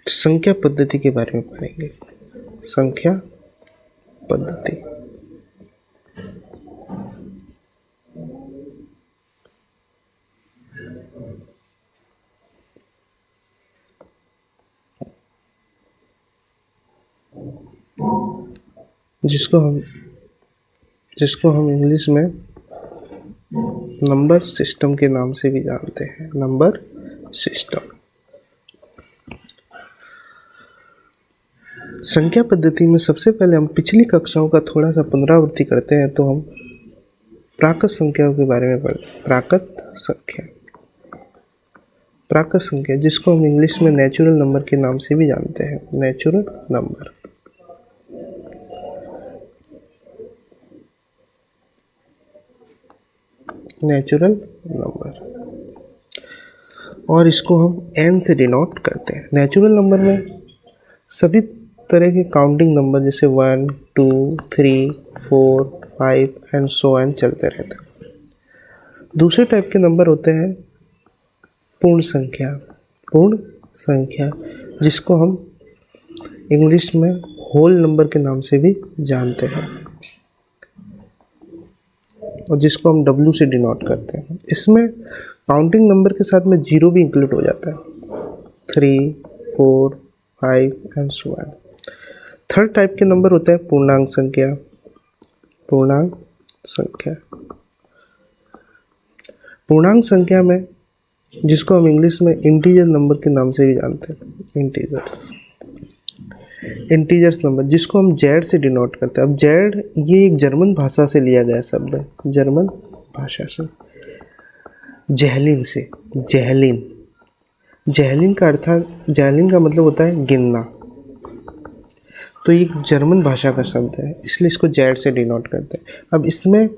संख्या पद्धति के बारे में पढ़ेंगे। संख्या पद्धति। जिसको हम इंग्लिश में नंबर सिस्टम के नाम से भी जानते हैं। Number system. संख्या पद्धति में सबसे पहले हम पिछली कक्षाओं का थोड़ा सा पुनरावृत्ति करते हैं, तो हम प्राकृत संख्याओं के बारे में पढ़ते हैं। प्राकृत संख्या जिसको हम इंग्लिश में नेचुरल नंबर के नाम से भी जानते हैं। Natural number. और इसको हम n से डिनोट करते हैं। नेचुरल नंबर में सभी तरह के काउंटिंग नंबर जैसे 1, 2, 3, 4, 5 एंड सो ऑन चलते रहते हैं। दूसरे टाइप के नंबर होते हैं पूर्ण संख्या जिसको हम इंग्लिश में होल नंबर के नाम से भी जानते हैं और जिसको हम W से डिनोट करते हैं। इसमें काउंटिंग नंबर के साथ में 0 भी इंक्लूड हो जाता है। 3, 4, 5 and so on. Third type के नंबर होते हैं पूर्णांक संख्या में जिसको हम इंग्लिश में इंटीजर नंबर के नाम से भी जानते हैं। इंटीजर्स नंबर जिसको हम जेड से डिनोट करते हैं। अब जेड ये एक जर्मन भाषा से लिया गया शब्द है। जर्मन भाषा से जहलिन का मतलब होता है गिनना। तो ये जर्मन भाषा का शब्द है, इसलिए इसको जेड से डिनोट करते हैं। अब इसमें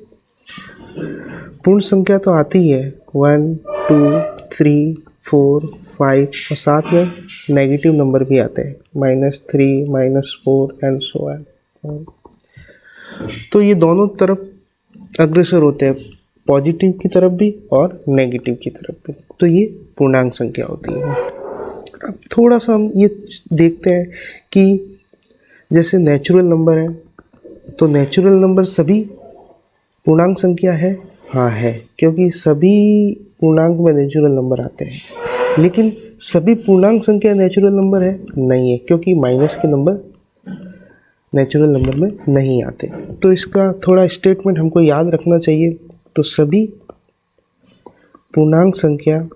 पूर्ण संख्या तो आती ही है 1, 2, 3, 4, 5 और साथ में नेगेटिव नंबर भी आते हैं -3, -4 एंड सो ऑन। तो ये दोनों तरफ अग्रसर होते हैं, पॉजिटिव की तरफ भी और नेगेटिव की तरफ भी। तो ये पूर्णांक संख्या होती है। अब थोड़ा सा हम ये देखते हैं कि जैसे नेचुरल नंबर है, तो नेचुरल नंबर सभी पूर्णांक संख्या है। हाँ है, क्योंकि सभी पूर्णांक में नेचुरल नंबर आते हैं। लेकिन सभी पूर्णांक संख्या नेचुरल नंबर है नहीं है, क्योंकि माइनस के नंबर नेचुरल नंबर में नहीं आते। तो इसका थोड़ा स्टेटमेंट हमको याद रखना चाहिए। तो सभी पूर्णांक संख्या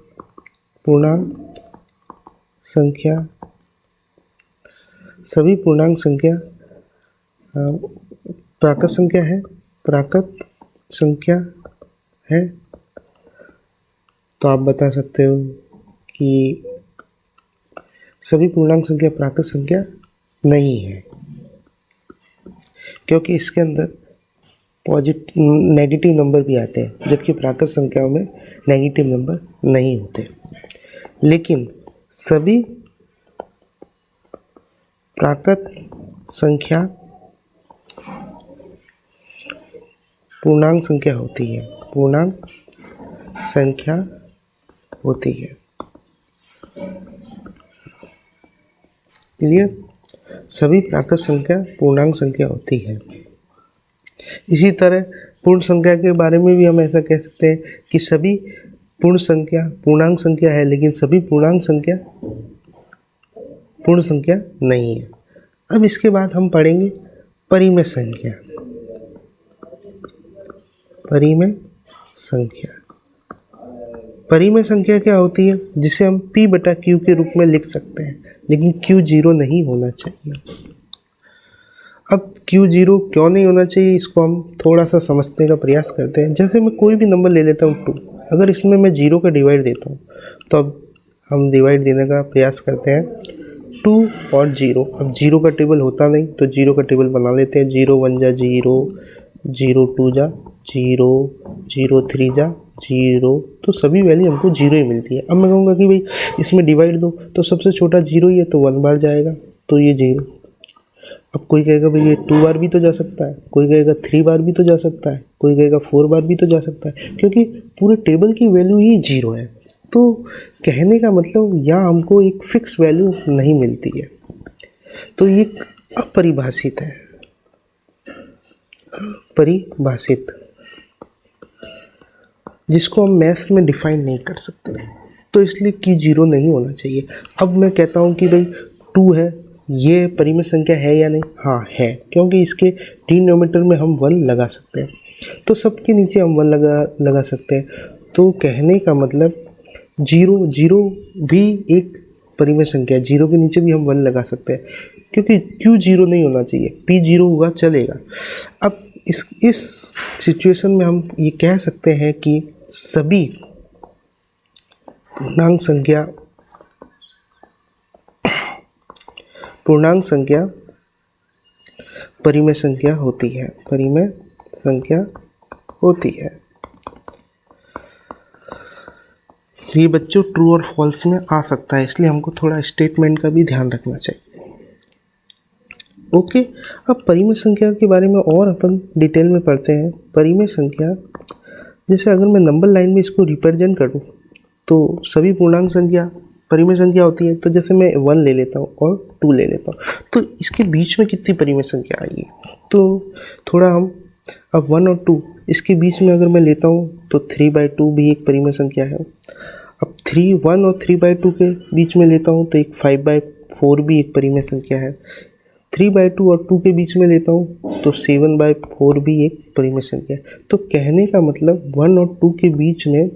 प्राकृत संख्या है। तो आप बता सकते हो कि सभी पूर्णांक संख्या प्राकृत संख्या नहीं है, क्योंकि इसके अंदर नेगेटिव नंबर भी आते हैं, जबकि प्राकृत संख्याओं में नेगेटिव नंबर नहीं होते। लेकिन सभी प्राकृत संख्या पूर्णांक संख्या होती है। क्लियर? सभी प्राकृत संख्या पूर्णांक संख्या होती है। इसी तरह पूर्ण संख्या के बारे में भी हम ऐसा कह सकते हैं कि सभी पूर्णांक संख्या है, लेकिन सभी पूर्ण संख्या नहीं है। अब इसके बाद हम पढ़ेंगे परिमेय संख्या। परिमेय संख्या क्या होती है? जिसे हम P/Q के रूप में लिख सकते हैं, लेकिन Q 0 नहीं होना चाहिए। अब Q 0 क्यों नहीं होना चाहिए, इसको हम थोड़ा सा समझने का प्रयास करते हैं। जैसे मैं कोई भी नंबर ले लेता हूँ 2, अगर इसमें मैं 0 का डिवाइड देता हूँ, तो अब हम डिवाइड देने का प्रयास करते हैं 2 और 0। अब 0 का टेबल होता नहीं, तो 0 का टेबल बना लेते हैं। 0 1 जा 0, 0 2 जा 0, 0 3 जा 0, तो सभी वैल्यू हमको 0 ही मिलती है। अब मैं कहूँगा कि भाई इसमें डिवाइड दो, तो सबसे छोटा 0 ही है, तो 1 बार जाएगा, तो ये 0। अब कोई कहेगा भाई ये 2 बार भी तो जा सकता है, कोई कहेगा 3 बार भी तो जा सकता है, कोई कहेगा 4 बार भी तो जा सकता है, क्योंकि पूरे टेबल की वैल्यू ही 0 है। तो कहने का मतलब यहाँ हमको एक फिक्स वैल्यू नहीं मिलती है, तो ये अपरिभाषित है, परिभाषित, जिसको हम मैथ्स में डिफाइन नहीं कर सकते, तो इसलिए की 0 नहीं होना चाहिए। अब मैं कहता हूँ कि भाई 2 है, ये परिमेय संख्या है या नहीं? हाँ है, क्योंकि इसके डिनोमिनेटर में हम 1 लगा सकते हैं, तो सबके नीचे हम 1 लगा सकते हैं। तो कहने का मतलब 0 भी एक परिमेय संख्या है, 0 के नीचे भी हम 1 लगा सकते हैं, क्योंकि क्यू 0 नहीं होना चाहिए, पी 0 होगा चलेगा। अब इस सिचुएशन में हम ये कह सकते हैं कि सभी पूर्णांक संख्या परिमेय संख्या होती है, परिमेय संख्या होती है। ये बच्चों ट्रू और फॉल्स में आ सकता है, इसलिए हमको थोड़ा स्टेटमेंट का भी ध्यान रखना चाहिए। ओके, अब परिमेय संख्या के बारे में और अपन डिटेल में पढ़ते हैं। परिमेय संख्या, जैसे अगर मैं नंबर लाइन में इसको रिप्रेजेंट करूँ तो सभी पूर्णांक संख्या परिमेय संख्या होती है। तो जैसे मैं 1 ले लेता हूँ और 2 ले लेता हूँ, तो इसके बीच में कितनी परिमेय संख्या आएगी? तो थोड़ा हम अब 1 और 2 इसके बीच में अगर मैं लेता हूँ तो 3/2 भी एक परिमेय संख्या है। अब 1 और 3/2 के बीच में लेता हूँ तो एक 5/4 भी एक परिमेय संख्या है। 3/2 और 2 के बीच में लेता हूँ तो 7/4 भी एक परिमेय संख्या है। तो कहने का मतलब 1 और 2 के बीच में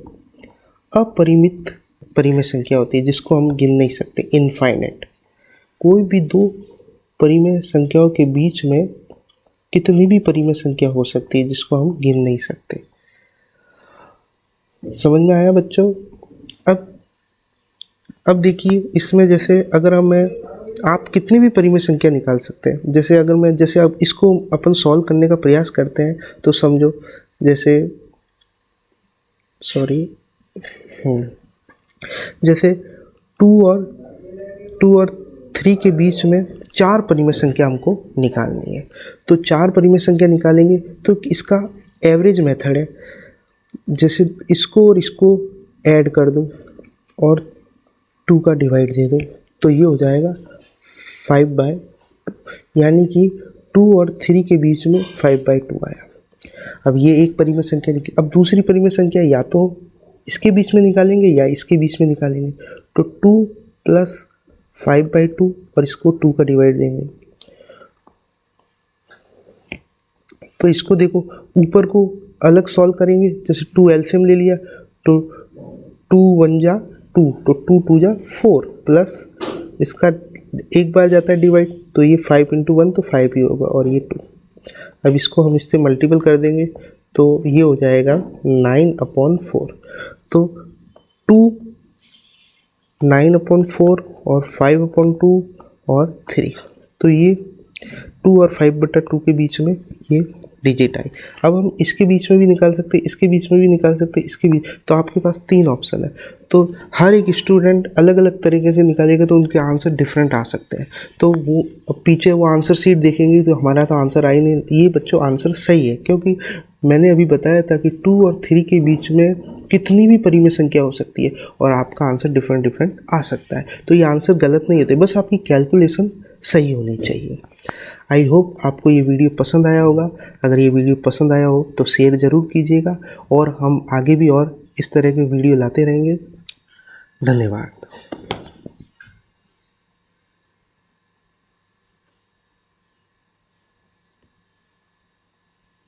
अपरिमित परिमेय संख्या होती है, जिसको हम गिन नहीं सकते, इनफाइनाइट। कोई भी दो परिमेय संख्याओं के बीच में कितनी भी परिमेय संख्या हो सकती है, जिसको हम गिन नहीं सकते। समझ में आया बच्चों? अब देखिए, इसमें जैसे अगर आप कितनी भी परिमेय संख्या निकाल सकते हैं। जैसे अब इसको अपन सॉल्व करने का प्रयास करते हैं, तो समझो जैसे जैसे 2 और 3 के बीच में 4 परिमेय संख्या हमको निकालनी है। तो 4 परिमेय संख्या निकालेंगे तो इसका एवरेज मेथड है, जैसे इसको और इसको ऐड कर दूं और 2 का डिवाइड दे दूं, तो ये हो जाएगा 5/2, यानी कि 2 और 3 के बीच में 5/2 आया। अब ये एक परिमेय संख्या निकली। अब दूसरी परिमेय संख्या या तो इसके बीच में निकालेंगे या इसके बीच में निकालेंगे, तो 2 + 5/2 और इसको 2 का डिवाइड देंगे, तो इसको देखो ऊपर को अलग सॉल्व करेंगे। जैसे 2 एलसीएम ले लिया तो 2 1 जा 2, तो 2 2 जा 4 प्लस इसका एक बार जाता है डिवाइड, तो ये 5 × 1 तो 5 ही होगा और ये 2। अब इसको हम इससे मल्टीपल कर देंगे तो ये हो जाएगा 9/4। तो 2 9/4 और 5/2 और 3, तो ये 2 और 5/2 के बीच में ये डिजिट आई। अब हम इसके बीच में भी निकाल सकते, इसके बीच में भी निकाल सकते, इसके बीच, तो आपके पास 3 ऑप्शन है। तो हर एक स्टूडेंट अलग अलग तरीके से निकालेगा तो उनके आंसर डिफरेंट आ सकते हैं। तो वो अब पीछे वो आंसर शीट देखेंगे तो हमारा तो आंसर आ ही नहीं। ये बच्चों आंसर सही है, क्योंकि मैंने अभी बताया था कि 2 और 3 के बीच में कितनी भी परिमेय संख्या हो सकती है और आपका आंसर डिफरेंट आ सकता है। तो ये आंसर गलत नहीं होते, बस आपकी कैलकुलेशन सही होनी चाहिए। आई होप आपको ये वीडियो पसंद आया होगा। अगर ये वीडियो पसंद आया हो तो शेयर ज़रूर कीजिएगा, और हम आगे भी और इस तरह के वीडियो लाते रहेंगे। धन्यवाद।